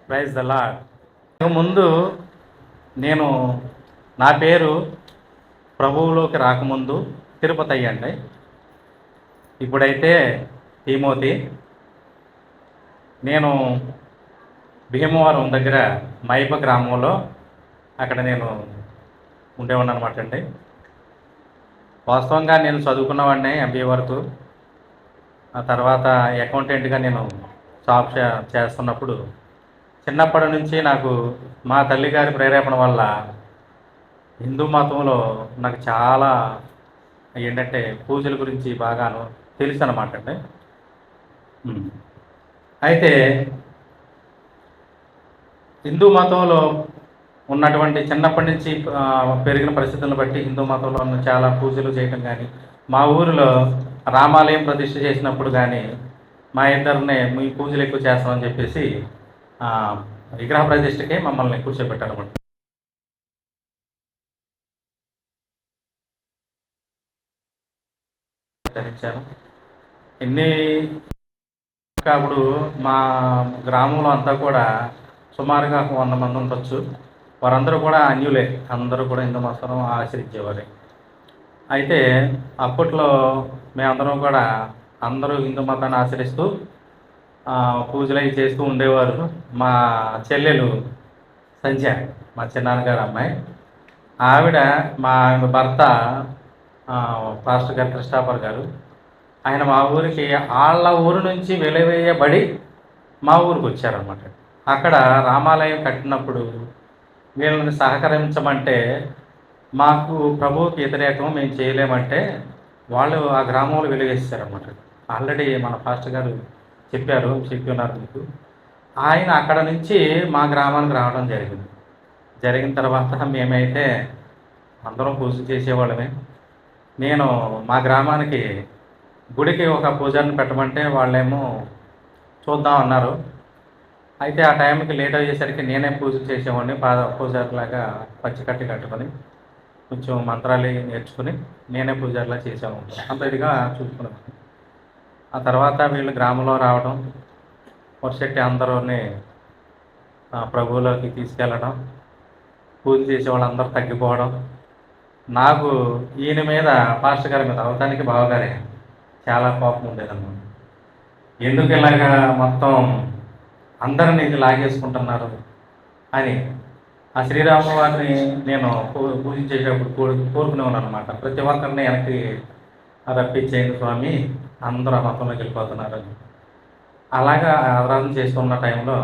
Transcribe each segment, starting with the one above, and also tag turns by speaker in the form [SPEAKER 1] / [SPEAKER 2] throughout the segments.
[SPEAKER 1] Praise the lord. ముందు నేను నా పేరు ప్రభువులోకి రాకముందు తిరుపతి అయ్యండి. ఇప్పుడైతే తిమోతి. నేను భీమవరం దగ్గర మైప గ్రామంలో అక్కడ నేను ఉండేవాడిని అనమాట అండి. వాస్తవంగా నేను చదువుకున్నవాడిని ఎంబీఏ వరకు. ఆ తర్వాత అకౌంటెంట్గా నేను జాబ్ చేస్తున్నప్పుడు చిన్నప్పటి నుంచి నాకు మా తల్లిగారి ప్రేరేపణ వల్ల హిందూ మతంలో నాకు చాలా ఏంటంటే పూజల గురించి బాగాను తెలుసు అనమాట అండి. అయితే హిందూ మతంలో ఉన్నటువంటి చిన్నప్పటి నుంచి పెరిగిన పరిస్థితులను బట్టి హిందూ మతంలో ఉన్న చాలా పూజలు చేయటం కానీ, మా ఊరిలో రామాలయం ప్రతిష్ఠ చేసినప్పుడు కానీ మా ఇద్దరినే మీ పూజలు ఎక్కువ చేస్తామని చెప్పేసి విగ్రహ ప్రతిష్ఠకే మమ్మల్ని కూర్చోబెట్టారన్నమాట. ధరించాను అప్పుడు మా గ్రామంలో అంతా కూడా సుమారుగా 100 మంది ఉండొచ్చు. వారందరూ కూడా అన్యులే, అందరూ కూడా హిందూ మతం ఆచరించేవారే. అయితే అప్పట్లో మేమందరం కూడా అందరూ హిందూ మతాన్ని ఆచరిస్తూ పూజలు అవి చేస్తూ ఉండేవారు. మా చెల్లెలు సంధ్య, మా చిన్నాన్నగారు అమ్మాయి, ఆవిడ మా భర్త పాస్టర్ గారు కృష్ణాపర్ గారు, ఆయన మా ఊరికి వాళ్ళ ఊరు నుంచి వెలివేయబడి మా ఊరికి వచ్చారనమాట. అక్కడ రామాలయం కట్టినప్పుడు వీళ్ళని సహకరించమంటే మాకు ప్రభువుకి వ్యతిరేకం మేము చేయలేమంటే వాళ్ళు ఆ గ్రామంలో వెలివేస్తారనమాట. ఆల్రెడీ మన పాస్టర్ గారు చెప్పి ఉన్నారు మీకు. ఆయన అక్కడ నుంచి మా గ్రామానికి రావడం జరిగిన తర్వాత మేమైతే అందరం పూజ చేసేవాళ్ళమే. నేను మా గ్రామానికి గుడికి ఒక పూజారిని పెట్టమంటే వాళ్ళేమో చూద్దాం అన్నారు. అయితే ఆ టైంకి లేట్ అయ్యేసరికి నేనే పూజ చేసేవాడిని. పూజారిలాగా పచ్చికట్టి కట్టుకొని కొంచెం మంత్రాలు నేర్చుకుని నేనే పూజారిలా చేసేవాడిని. అంత ఇదిగా చూసుకున్నాను. ఆ తర్వాత వీళ్ళు గ్రామంలో రావడం, వర్షెట్టి అందరూని ప్రభువులోకి తీసుకెళ్ళడం, పూజ చేసే వాళ్ళందరూ తగ్గిపోవడం. నాకు ఈయన మీద, పాస్టర్ గారి మీద, అవతానికి బావగారే చాలా కోపం ఉండేదన్నమాట. ఎందుకు ఇలాగా మొత్తం అందరిని లాగేసుకుంటున్నారు అని ఆ శ్రీరాముల వారిని నేను పూజించేటప్పుడు కోరుకునేవాను అనమాట. ప్రతి ఒక్కరిని వెనక్కి రప్పించేయండి స్వామి, అందరూ ఆ మతంలోకి వెళ్ళిపోతున్నారు అని. అలాగా ఆరాధన చేస్తున్న టైంలో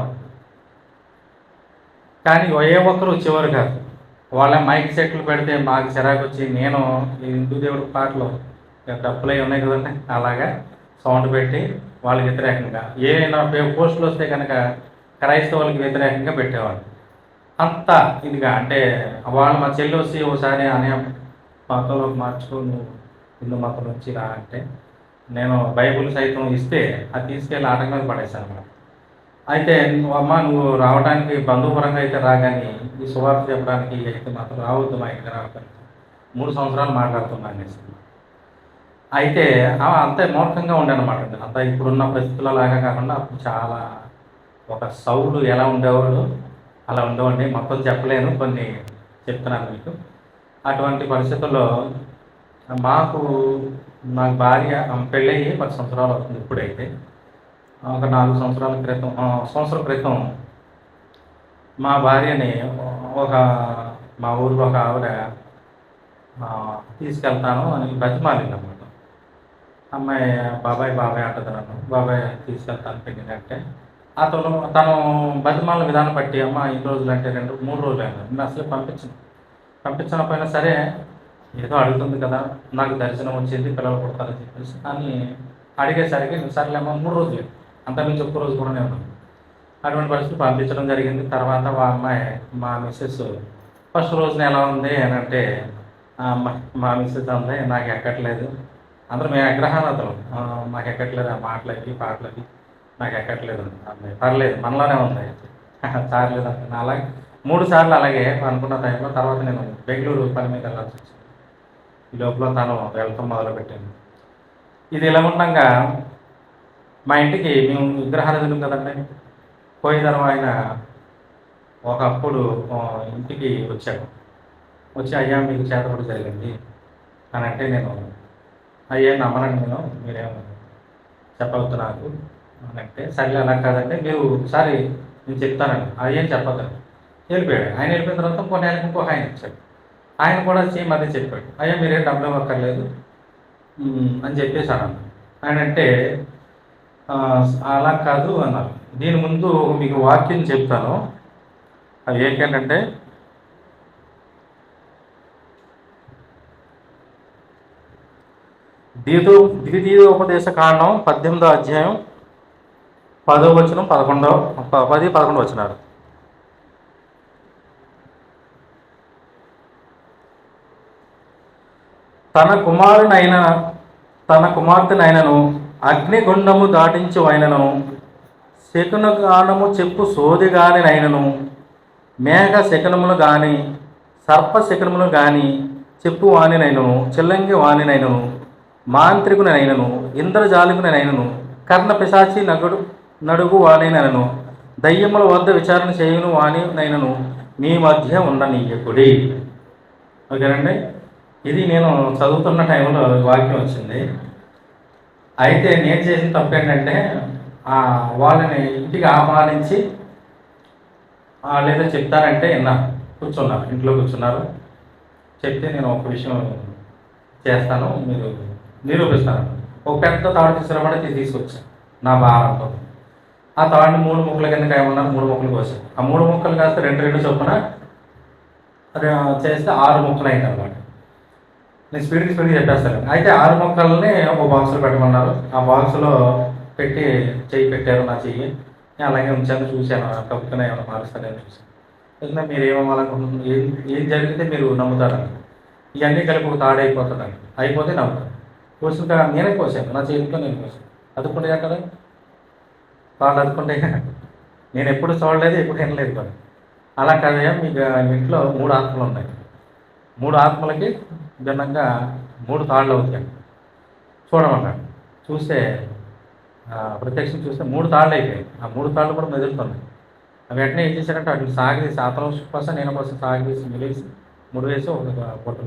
[SPEAKER 1] కానీ ఏ ఒక్కరు వచ్చేవారు కాదు. వాళ్ళ మైక్ సెట్లు పెడితే మాకు చిరాకు వచ్చి, నేను హిందూ దేవుడి పాటలు డప్పులై ఉన్నాయి కదండి, అలాగా సౌండ్ పెట్టి వాళ్ళకి వ్యతిరేకంగా ఏమైనా పోస్టులు వస్తే కనుక క్రైస్తవులకి వ్యతిరేకంగా పెట్టేవాళ్ళు. అంత ఇదిగా అంటే వాళ్ళు మా చెల్లి వచ్చి ఒకసారి అనే మతంలోకి మార్చుకో, నువ్వు హిందూ మతం నుంచి రా అంటే నేను బైబుల్ సైతం ఇస్తే అది తీసుకెళ్ళి ఆటంకం మీద పడేశాను అన్నమాట. అయితే నువ్వు రావడానికి బంధుపరంగా అయితే రాగాని ఈ సువార్త చెప్పడానికి అయితే మాత్రం రావద్దు, మా ఇంటికి రావడానికి 3 సంవత్సరాలు మాట్లాడుతున్నాను అనేసి. అయితే అంతే మూర్ఖంగా ఉండేనమాట. అంతా ఇప్పుడున్న పరిస్థితుల లాగా కాకుండా అప్పుడు చాలా ఒక సౌలు ఎలా ఉండేవాడు అలా ఉండేవాడిని. మొత్తం చెప్పలేను, కొన్ని చెప్తున్నాను మీకు. అటువంటి పరిస్థితుల్లో నాకు భార్య పెళ్ళయ్యి 10 సంవత్సరాలు అవుతుంది. ఇప్పుడైతే ఒక 4 సంవత్సరాల క్రితం, సంవత్సరం క్రితం మా భార్యని మా ఊరిలో ఒక ఆవిడ తీసుకెళ్తాను అని బతిమాలింది అన్నమాట. అమ్మాయి బాబాయ్ అంటుంది నన్ను. బాబాయ్ తీసుకెళ్తాను పెళ్ళిని అంటే తను బతిమాల విధానం బట్టి, అమ్మ 2 రోజులు అంటే 2-3 రోజులు అయినా నేను అసలు పంపించకపోయినా సరే ఏదో అడుగుతుంది కదా, నాకు దర్శనం వచ్చింది, పిల్లలు పుడతారని చెప్పేసి అని అడిగేసరికి సరేలేమో 3 రోజులు, అంతకుమించి ఒక్క రోజు కూడా నేను అటువంటి పరిస్థితి పంపించడం జరిగింది. తర్వాత మా మిస్సెస్ ఫస్ట్ రోజున ఎలా ఉంది అని అంటే మా మిస్సెస్ అంది, నాకు ఎక్కట్లేదు, అందరూ మేము విగ్రహారాధన, నాకు ఎక్కట్లేదు, ఆ మాటలవి పాటలవి నాకు ఎక్కట్లేదు అంది. పర్లేదు మనలోనే ఉంది, చార్లేదు అంటున్నా. అలాగే 3 సార్లు అలాగే అనుకున్న టైంలో తర్వాత నేను బెంగళూరు పని మీద వెళ్ళాల్సి వచ్చింది. ఈ లోపల తను వెళ్తాం మొదలుపెట్టింది. ఇది ఇలా ఉండగా మా ఇంటికి మేము విగ్రహారాధన కదండి, పోయిన తర్వాత ఆయన ఒకప్పుడు ఇంటికి వచ్చాను. వచ్చి అయ్యా మీకు చేతబడి జరిగింది అని అంటే నేను అయ్యా నమ్మనండి నేను మీరేమో చెప్పవద్దు నాకు అని అంటే సర్లే అలా కాదంటే మీరు ఒకసారి నేను చెప్తానండి అయ్యేం చెప్పొద్దండి. వెళ్ళిపోయాడు. ఆయన వెళ్ళిపోయిన తర్వాత కొన్ని ఆయనకి ఇంకొక ఆయన వచ్చాడు. ఆయన కూడా సేమ్ అదే చెప్పాడు. అయ్యా మీరేం డబ్బులు ఇవ్వక్కర్లేదు అని చెప్పేశాను. ఆయన అంటే అలా కాదు అన్నారు. దీని ముందు మీకు వాక్యం చెప్తాను. అది ఏంటంటే ద్వితీయోపదేశ కాండం 18వ అధ్యాయం 10వ వచనం 10-11 వచనాలు. తన కుమార్తెనైనను అగ్నిగుండము దాటించు అయినను శకునగానము చెప్పు సోదిగానినైనను మేఘ శకునములు గాని సర్ప శకునములు గాని చెప్పు వానినైనను చిల్లంగి వానినైనను మాంత్రికునైనను ఇంద్రజాలికునైనను కర్ణ పిశాచి నడుగు వానినైనను దయ్యముల వద్ద విచారణ చేయును వానినైనను మీ మధ్య ఉండనీయకుడి. ఓకేనండి. ఇది నేను చదువుతున్న టైంలో వాక్యం వచ్చింది. అయితే నేను చేసిన తప్పు ఏంటంటే వాళ్ళని ఇంటికి ఆహ్వానించి లేదా చెప్తారంటే కూర్చున్నారు, ఇంట్లో కూర్చున్నారు. చెప్తే నేను ఒక విషయం చేస్తాను, మీరు నిరూపిస్తాను. ఒక పెద్ద తాడు తీసుకురాబడి తీసుకొచ్చాను నా భారంతో. ఆ తాడిని 3 ముక్కల కింద ఏమన్నారు, 3 ముక్కలు కోసాను. ఆ 3 ముక్కలు కాస్తే 2 చొప్పున చేస్తే 6 ముక్కలు అయింది అనమాట. నేను స్పీడ్గా చెప్పేస్తాను. అయితే 6 ముక్కల్ని ఒక బాక్స్లో పెట్టమన్నారు. ఆ బాక్స్లో పెట్టి చెయ్యి పెట్టారు, నా చెయ్యి. నేను అలాగే ఉంచాను, చూశాను. కప్పుకునే ఏమైనా మారుస్తానని చూశాను. ఎందుకంటే మీరు ఏమవ్వాలనుకుంటున్నారు, ఏం జరిగితే మీరు నమ్ముతారని. ఇవన్నీ కలిపి ఒక తాడు అయిపోతుందని అయిపోతే నమ్ముతాను. కోసిన నేనే కోసాను, నా చేతితో నేను కోసాను. అదుకుంటే కదా తాడు అదుకుంటే. నేను ఎప్పుడు చూడలేదు, ఎప్పుడు వినలేదు కూడా. అలా కాదయ్యా, మీకు ఇంట్లో 3 ఆత్మలు ఉన్నాయి. 3 ఆత్మలకి భిన్నంగా 3 తాళ్ళు అవుతాయి చూడమన్నాడు. చూస్తే ప్రత్యక్షం చూస్తే 3 తాళ్ళు అయిపోయాయి. ఆ 3 తాళ్ళు కూడా మెదులుతున్నాయి. వెంటనే ఏం చేశారంటే అటు సాగదీసి అతను కోసం నేను కోసం సాగదీసి మిలేసి ముడివేసి ఒక పొట్టు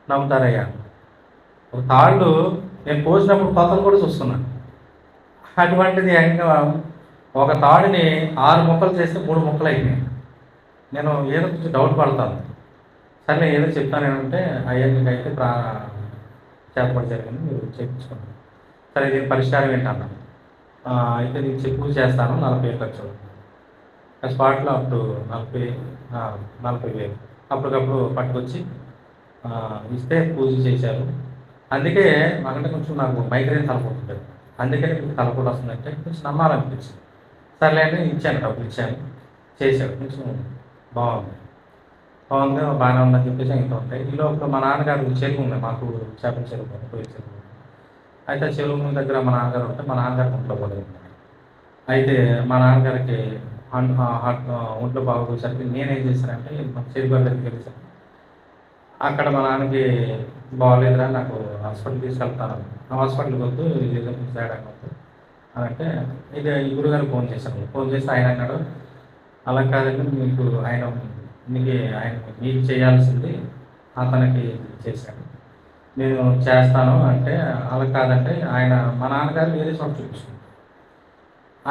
[SPEAKER 1] నమ్ముతారయ్యా. ఒక తాళ్ళు నేను పోసినప్పుడు కొత్తలు కూడా చూస్తున్నాను. అటువంటిది ఒక తాడుని 6 ముక్కలు చేస్తే 3 ముక్కలు అయిపోయాయి. నేను ఏదో కొంచెం డౌట్ పడతాను. సరే ఏదో చెప్తాను ఏంటంటే అయ్యా మీకైతే చేతపడి జరిగింది, మీరు చేయించుకున్నాను. సరే దీని పరిష్కారం ఏంటన్నా, అయితే నేను పూజ చేస్తాను 40,000 ఖర్చు. ఆ స్పాట్లో అప్పుడు 40,000 అప్పటికప్పుడు పట్టుకొచ్చి ఇస్తే పూజ చేశారు. అందుకే మాకంటే కొంచెం నాకు మైగ్రేన్ తలపోతుంది, అందుకని మీకు తలపోటు వస్తుందంటే కొంచెం నమ్మాలనిపించింది. సర్లే అని ఇచ్చాను, డబ్బులు ఇచ్చాను, చేశాడు. కొంచెం బాగుంది బాగానే ఉందని చెప్పేసి ఇంత ఉంటాయి. ఈ లోపల మా నాన్నగారు చెరువు ఉంది, మాకు చేపల చెరువు పోయే చెరువు. అయితే చెరువు దగ్గర మా నాన్నగారు ఉంటే మా నాన్నగారికి ఒంట్లో పోలేదు. అయితే మా నాన్నగారికి ఒంట్లో బాగోసరికి నేనేం చేశానంటే చెరువు దగ్గరికి వెళ్ళేసరికి అక్కడ మా నాన్నకి బాగోలేదురా, నాకు హాస్పిటల్కి తీసుకెళ్తాను. ఆ హాస్పిటల్కి వద్దు, చేయడానికి వద్దు అని అంటే ఇక ఈ గురుగారికి ఫోన్ చేశాను. ఫోన్ చేస్తే ఆయన అన్నాడు, అలా కాదండి మీకు మీకు చేయాల్సింది అతనికి చేశాడు, నేను చేస్తాను అంటే. అలా కాదంటే మా నాన్నగారు వేరే చోట చూపించుకున్నాను.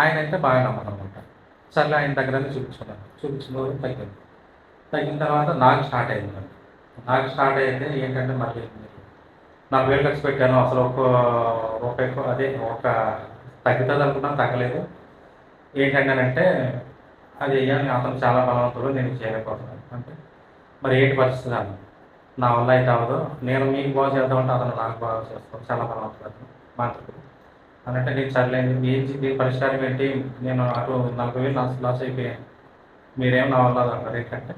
[SPEAKER 1] ఆయన అయితే బాగా నమ్మకం అనమాట. సర్లే ఆయన దగ్గరనే చూపించుకున్నారు. తగ్గిన తర్వాత నాకు స్టార్ట్ అయింది. నాకు స్టార్ట్ అయితే ఏంటంటే మళ్ళీ 40,000 ఖర్చు పెట్టాను. అసలు ఒక్క రూపాయి అదే ఒక తగ్గుతుంది అనుకున్నాను, తగ్గలేదు. ఏంటంటే అది అయ్యాను, అతను చాలా బలవంతుడు, నేను చేయలేకపోతున్నాను అంటే. మరి ఏంటి పరిస్థితి అన్న, నా వల్ల అయితే అవ్వదు, నేను మీకు బాగా చేద్దామంటే అతను నాకు బాగా చేస్తాను, చాలా బలవంతుడు మాంత్రికుడు అని అంటే. నేను సర్లేదు, దీని పరిష్కారం ఏంటి, నేను అటు 40,000 లాస్ అయిపోయాను, మీరేం నా వల్ల అంటారు ఏంటంటే.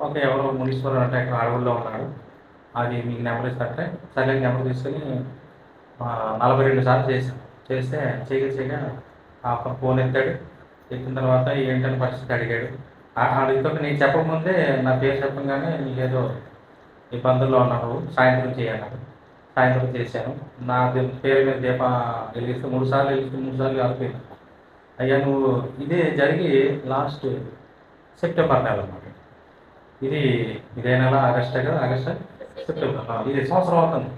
[SPEAKER 1] ఓకే, ఎవరో మునీశ్వరుడు అంటే ఇక్కడ అడవుల్లో ఉన్నాడు, అది మీకు నెంబర్ ఇస్తారంటే సర్లే నెంబర్ తీసుకొని 42 సార్లు చేస్తే చేయగా ఫోన్ ఎత్తాడు. ఎత్తిన తర్వాత ఏంటని పరిస్థితి అడిగాడు. అడిగితే నేను చెప్పకముందే నా పేరు చెప్పగానే నీకేదో ఇబ్బందుల్లో ఉన్నావు, సాయంత్రం చేయన్నాడు. సాయంత్రం చేశాను. నా పేరు మీద వెలిగిస్తే 3 సార్లు వెలిగిస్తే 3 సార్లు కాలిపోయింది. అయ్యా నువ్వు ఇదే జరిగి లాస్ట్ సెప్టెంబర్ నెల అన్నమాట. ఇది ఇదే నెల ఆగస్టే కదా, ఆగస్టు సెప్టెంబర్, ఇది సంవత్సరం అవుతుంది.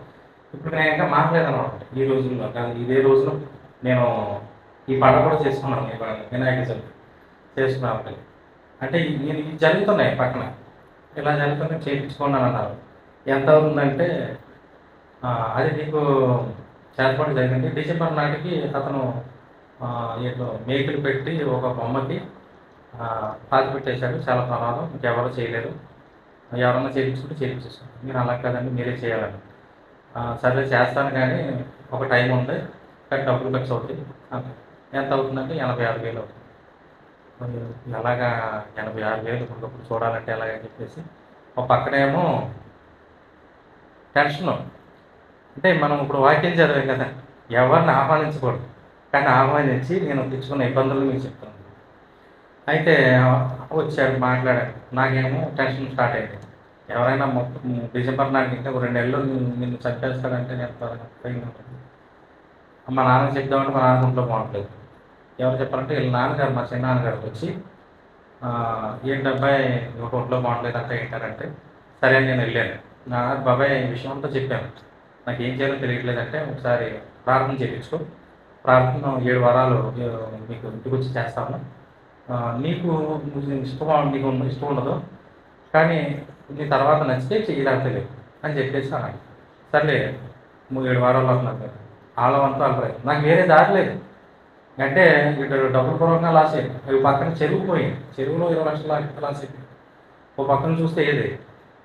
[SPEAKER 1] ఇప్పుడు నేను ఇంకా మాట్లాడనమాట ఈ రోజుల్లో, కానీ ఇదే రోజున నేను ఈ పండుగ కూడా చేసుకున్నాను. వినాయక చవితి చేసుకున్నాను. అంటే నేను ఇవి జరుగుతున్నాయి పక్కన, ఇలా జరుగుతున్నాయి, చేయించుకున్నాను అన్నారు. ఎంత అవుతుందంటే అది నీకు చేర్పాటు జరిగింది. డిసెంబర్ నాటికి అతను ఏదో మేకులు పెట్టి ఒక బొమ్మకి పాతి పెట్టేశాడు. చాలా ప్రమాదం, ఇంకెవరో చేయలేరు, ఎవరన్నా చేయించుకుంటే చేయించేసాను. మీరు అలా కాదండి, మీరే చేయాలని. సరే చేస్తాను, కానీ ఒక టైం ఉంది, కానీ డబ్బులు ఖర్చు అవుతాయి. ఎంత అవుతుందంటే 86,000 అవుతుంది. ఎలాగా 86,000 ఇప్పటికప్పుడు చూడాలంటే ఎలాగని చెప్పేసి ఒక పక్కనేమో టెన్షన్. అంటే మనం ఇప్పుడు వాక్యం చదివాం కదా, ఎవరిని ఆహ్వానించకూడదు, కానీ ఆహ్వానించి నేను తెచ్చుకున్న ఇబ్బందులు మీకు చెప్తాను. అయితే వచ్చాడు, మాట్లాడాడు. నాకేమో టెన్షన్ స్టార్ట్ అయింది. ఎవరైనా డిసెంబర్ నాటికి ఇంకా 2 నెలలు నిన్ను చంపేస్తాడంటే నేను భయం ఉంటుంది. మా నాన్నకి చెప్దామంటే మా నాన్న ఒంట్లో బాగుంటలేదు. ఎవరు చెప్పారంటే వీళ్ళ నాన్నగారు, మా చిన్న నాన్నగారు వచ్చి ఏంటబ్బాయి ఒక ఒంట్లో బాగుంటలేదు అంటే ఏంటారంటే, సరే అని నేను వెళ్ళాను. నా బాబాయ్ ఈ విషయం అంతా చెప్పాను, నాకు ఏం చేయాలో తెలియట్లేదంటే ఒకసారి ప్రార్థన చేయించుకో, ప్రార్థన 7 వారాలు మీకు ఇంటికి వచ్చి చేస్తాను, నీకు నీకు ఇష్టం ఉండదు, కానీ నీ తర్వాత నచ్చితే చేయలేకపోలేదు అని చెప్పేసి అన్నాడు. సర్లే 7 వారాలు అవుతున్నారు, ఆళ్ళవంతా వాళ్ళ నాకు వేరే దారి లేదు. అంటే ఇక్కడ డబ్బులు పూర్వకంగా లాస్ అయ్యింది. అవి పక్కన చెరువు పోయింది, చెరువులో 20 లక్షల లాస్ అయింది. ఓ పక్కన చూస్తే ఏది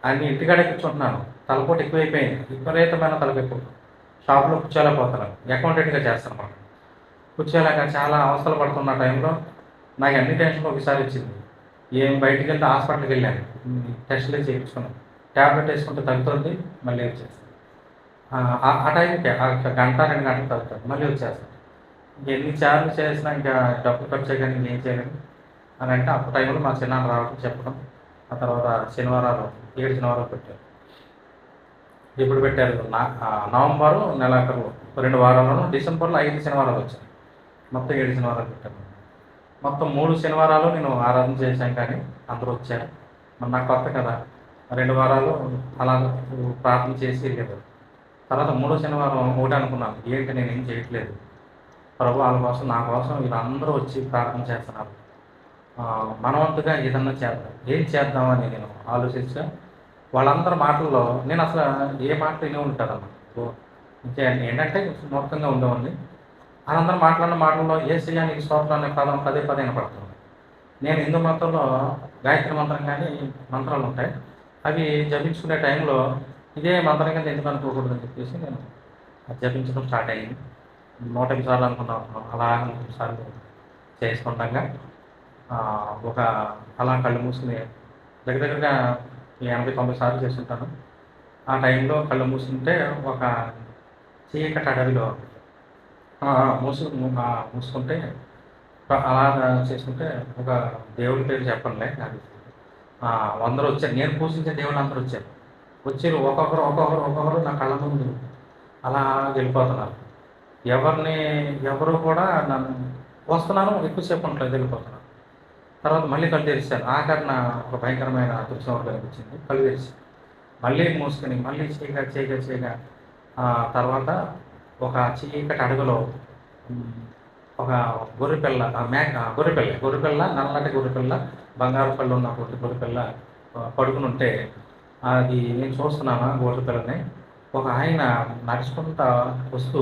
[SPEAKER 1] అన్ని ఇంటికాడే కూర్చుంటున్నాను, తలపోటు ఎక్కువైపోయింది, విపరీతమైన తలకెక్కువ, షాప్లో కూర్చోలేకపోతున్నాను, అకౌంటెంట్గా చేస్తాను మనం, కూర్చోలేక చాలా అవస్థలు పడుతున్న టైంలో నాకు అన్ని టెన్షన్లు ఒకసారి వచ్చింది. ఏం బయటికి వెళ్తే హాస్పిటల్కి వెళ్ళాను, టెస్టులు చేయించుకున్నాను, ట్యాబ్లెట్ వేసుకుంటే తగ్గుతుంది, మళ్ళీ వచ్చేస్తాను. ఆ టైంకి 1 గంట 2 గంటలు తగ్గుతుంది, మళ్ళీ వచ్చేస్తాను. ఎన్ని చార్లు చేసినా ఇంకా డబ్బు ఖర్చు కానీ ఇంకేం చేయలేను అని అంటే అప్పుడు టైంలో మా చిన్నాన్న రావడం చెప్పడం. ఆ తర్వాత శనివారాలు 7 శనివారాలు పెట్టారు. ఎప్పుడు పెట్టారు? నవంబరు నెలాఖరు 2 వారాలను, డిసెంబర్లో 5 శనివారాలు వచ్చాయి. మొత్తం 7 శనివారాలు పెట్టారు. మొత్తం 3 శనివారాలు నేను ఆరాధన చేశాను, కానీ అందరూ వచ్చారు. మరి నాకు కొత్త కదా, 2 వారాలు అలా ప్రార్థన చేసి వెళ్ళేవారు. తర్వాత 3వ శనివారం ఒకటి అనుకున్నాను, ఏంటి నేను ఏం చేయట్లేదు, ప్రభు వాళ్ళ కోసం నా కోసం వీళ్ళందరూ వచ్చి ప్రార్థన చేస్తున్నారు, మనవంతుగా ఏదన్నా చేద్దాం, ఏం చేద్దామని నేను ఆలోచించా. వాళ్ళందరి మాటల్లో నేను అసలు ఏ మాట వినే ఉంటానమ్మా, ఏంటంటే మూర్ఖంగా ఉండేవాడిని. వాళ్ళందరూ మాట్లాడిన మాటల్లో ఏసయ్యా నీకు స్తోత్రం అనే పదం పదే వినపడుతుంది. నేను హిందూ మతంలో గాయత్రి మంత్రం కానీ మంత్రాలు ఉంటాయి, అవి జపించుకునే టైంలో ఇదే మంత్రం కింద ఎందుకు అనుకోకూడదని చెప్పేసి నేను జపించడం స్టార్ట్ అయ్యింది. 108 సార్లు అనుకున్నాను, అలా 108 సార్లు చేసుకుంటాగా ఒక అలా కళ్ళు మూసుకుని దగ్గరగా 80-90 సార్లు చేస్తుంటాను. ఆ టైంలో కళ్ళు మూసుకుంటే ఒక చీకటి అడవిలో మూసుకుంటే అలా చేసుకుంటే ఒక దేవుడి పేరు చెప్పండి, నాకు అందరూ వచ్చారు, నేను పూజించే దేవుళ్ళు అందరూ వచ్చారు. ఒక్కొక్కరు నా కళ్ళ ముందు అలా వెళ్ళిపోతున్నారు. ఎవరు కూడా నన్ను వస్తున్నాను ఎక్కువసేపు ఉంటుంది, వెళ్ళిపోతున్నాను. తర్వాత మళ్ళీ కళ్ళు తెరిచాను. ఆఖరణ ఒక భయంకరమైన దృశ్యం ఒకటి కనిపించింది. కళ్ళు తెరిచి మళ్ళీ మూసుకొని మళ్ళీ చేయగా తర్వాత ఒక చీకటి అడుగులో ఒక గొర్రెపిల్ల, గొర్రెపిల్ల నల్లటి గొర్రెపిల్ల, బంగారు పళ్ళు ఉన్న గొర్రెపిల్ల పడుకుని ఉంటే అది నేను చూస్తున్నాను. గొర్రెపిల్లని ఒక ఆయన నడుచుకుంటా వస్తూ,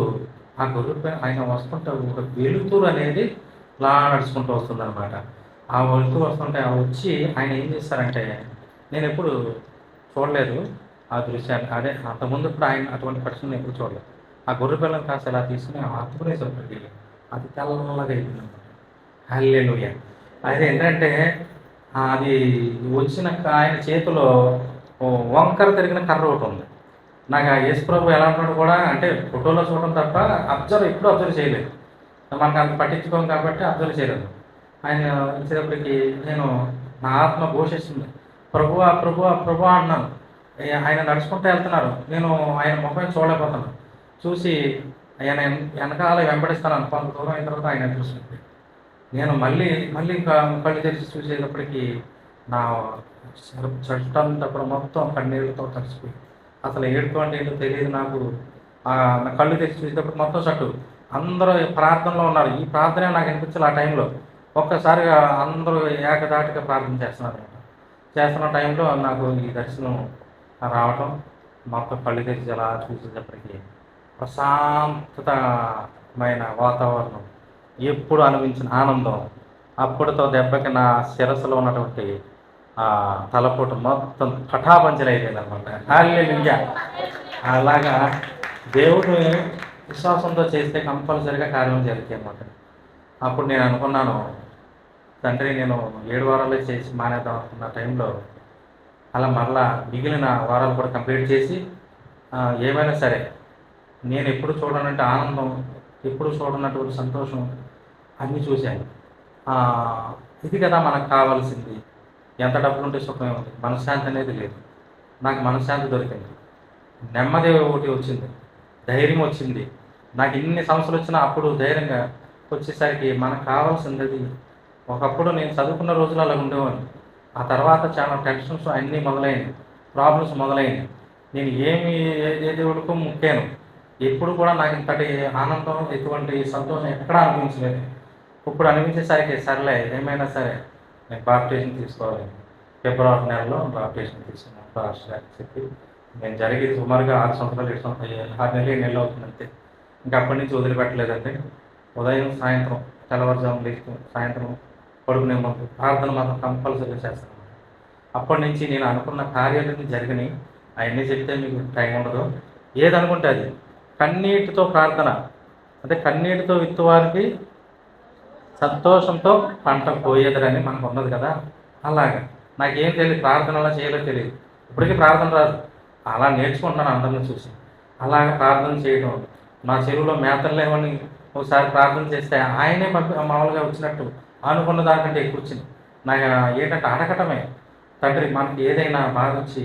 [SPEAKER 1] ఆ గొర్రెపిల్ల ఆయన వస్తుంటే ఒక వెలుతురు అనేది ఇలా నడుచుకుంటూ వస్తుందన్నమాట. ఆ వెలుతురు వస్తుంటే వచ్చి ఆయన ఏం చేస్తారంటే, నేను ఎప్పుడు చూడలేదు ఆ దృశ్యాన్ని, అదే అంతకుముందు ఇప్పుడు ఆయన అటువంటి పరిస్థితిని ఎప్పుడు చూడలేదు. ఆ గొర్రెపిల్లని కాస్త ఇలా తీసుకుని హత్తుకునేసరికి అది తెల్లగా అయిపోయింది. హల్లెలూయా. అది ఏంటంటే అది వచ్చిన ఆయన చేతిలో వంకర తిరిగిన కర్ర ఒకటి ఉంది. నాకు ఆ యేసుప్రభు ఎలా ఉన్నాడు కూడా అంటే ఫోటోలో చూడడం తప్ప ఎప్పుడు అబ్జర్వ్ చేయలేదు, మనకు అంత పట్టించుకోం కాబట్టి అబ్జర్వ్ చేయలేదు. ఆయన వచ్చేటప్పటికి నేను నా ఆత్మ ఘోషిస్తుంది, ప్రభువా ప్రభువా ప్రభువా అన్నాను. ఆయన నడుచుకుంటూ వెళ్తున్నారు, నేను ఆయన ముఖం చూడలేకపోతున్నాను. చూసి ఆయన వెనకాల వెంబడిస్తాను. కొంత దూరం అయిన తర్వాత ఆయన చూస్తుంది. నేను మళ్ళీ ఇంకా కళ్ళు తెరిచి చూసేటప్పటికి నా షర్ట్ అంతా కూడా మొత్తం కన్నీళ్ళతో తడిసిపోయి, అసలు ఏడుపు అంటే ఏంటో తెలియదు నాకు. నా కళ్ళు తెచ్చి చూసేటప్పుడు మొత్తం షర్టు. అందరూ ప్రార్థనలో ఉన్నారు. ఈ ప్రార్థనే నాకు అనిపించాలి ఆ టైంలో. ఒక్కసారిగా అందరూ ఏకధాటిగా ప్రార్థన చేస్తున్నారు. చేస్తున్న టైంలో నాకు ఈ దర్శనం రావటం, మొత్తం కళ్ళు తెచ్చి అలా చూసేటప్పటికి ప్రశాంతమైన వాతావరణం, ఎప్పుడు అనిపించిన ఆనందం, అప్పుడుతో దెబ్బకి నా శిరస్సులో ఉన్నటువంటి తలపోటు మొత్తం పటాపంచలైపోయింది అనమాట. హల్లెలూయా! అలాగా దేవుడు విశ్వాసంతో చేస్తే కంపల్సరిగా కార్యం జరుగుతాయి అన్నమాట. అప్పుడు నేను అనుకున్నాను, తండ్రి నేను 7 వారాలే చేసి మానేద్దాం అనుకున్న టైంలో అలా మరలా మిగిలిన వారాలు కూడా కంప్లీట్ చేసి ఏమైనా సరే నేను ఎప్పుడు చూడనంటే ఆనందం, ఎప్పుడు చూడనటువంటి సంతోషం అన్నీ చూశాను. ఇది కదా మనకు కావాల్సింది. ఎంత డబ్బులు ఉంటే సుఖమే ఉంది, మనశ్శాంతి అనేది లేదు. నాకు మనశ్శాంతి దొరికింది, నెమ్మది ఒకటి వచ్చింది, ధైర్యం వచ్చింది. నాకు ఇన్ని సమస్యలు వచ్చినా అప్పుడు ధైర్యంగా వచ్చేసరికి మనకు కావాల్సింది అది. ఒకప్పుడు నేను చదువుకున్న రోజులు అలా ఉండేవాడిని. ఆ తర్వాత చాలా టెన్షన్స్ అన్నీ మొదలైనవి, ప్రాబ్లమ్స్ మొదలైనవి. నేను ఏ దేవుడికో ముక్కాను, ఎప్పుడు కూడా నాకు ఇంతటి ఆనందం, ఎటువంటి సంతోషం ఎక్కడా అనిపించలేదు. ఇప్పుడు అనిపించేసరికి సర్లే ఏమైనా సరే నేను బాప్టిజం తీసుకోవాలి. ఫిబ్రవరి నెలలో బాప్టిజం తీసుకున్నాను పాస్టర్ గారికి చెప్పి. నేను జరిగేది సుమారుగా 6 సంవత్సరాలు 6 నెలలు 7 నెలలు అవుతుందంటే ఇంకా అప్పటి నుంచి వదిలిపెట్టలేదండి. ఉదయం సాయంత్రం తెల్లవారుజాము లేచి సాయంత్రం పడుకునే ముందు ప్రార్థన మాత్రం కంపల్సరీగా చేస్తాను. అప్పటి నుంచి నేను అనుకున్న కార్యాలన్నీ జరిగినాయి. అవన్నీ చెప్తే మీకు టైం ఉండదు. ఏదనుకుంటే అది కన్నీటితో ప్రార్థన, అంటే కన్నీటితో విత్తువారికి సంతోషంతో పంట పోయేదని మనకు ఉన్నది కదా. అలాగా నాకేం తెలియదు, ప్రార్థన అలా చేయలేదు తెలియదు. ఇప్పటికీ ప్రార్థన రాదు, అలా నేర్చుకుంటున్నాను అందరిని చూసి. అలాగ ప్రార్థన చేయడం, నా చెరువులో మేతలు లేవని ఒకసారి ప్రార్థన చేస్తే ఆయనే మామూలుగా వచ్చినట్టు అనుకున్న దానికంటే ఎక్కువ వచ్చింది. నాకు ఏంటంటే అడగటమే, తండ్రి మనకి ఏదైనా బాధ వచ్చి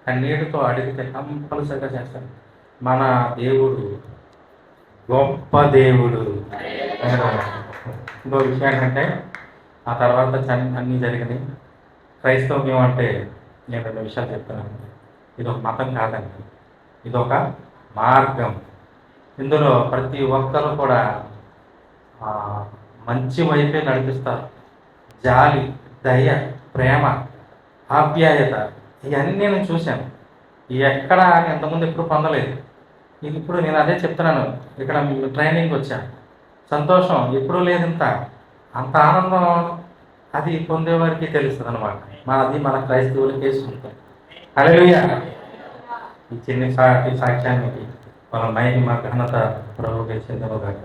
[SPEAKER 1] కన్నీటితో అడిగితే కంపల్సరిగా చేస్తాను. మన దేవుడు గొప్ప దేవుడు. ఇంకో విషయం ఏంటంటే ఆ తర్వాత అన్నీ జరిగినాయి. క్రైస్తవ్యం అంటే నేను 2 విషయాలు చెప్తున్నాను. ఇది ఒక మతం కాదండి, ఇది ఒక మార్గం. ఇందులో ప్రతి ఒక్కరు కూడా మంచి వైపే నడిపిస్తారు. జాలి, దయ, ప్రేమ, ఆప్యాయత, ఇవన్నీ నేను చూశాను. ఎక్కడ ఎంతమంది ఎప్పుడు పొందలేదు. ఇది ఇప్పుడు నేను అదే చెప్తున్నాను. ఇక్కడ ట్రైనింగ్ వచ్చాను, సంతోషం ఎప్పుడూ లేదు. అంత ఆనందం అది పొందేవారికి తెలుస్తుంది అనమాట. అది మన క్రైస్తవులకి వేసుకుంటాం. హల్లెలూయా! ఈ చిన్న సాక్ష్యానికి మన మహిమ ఘనత ప్రభువుకి చెందును గాక.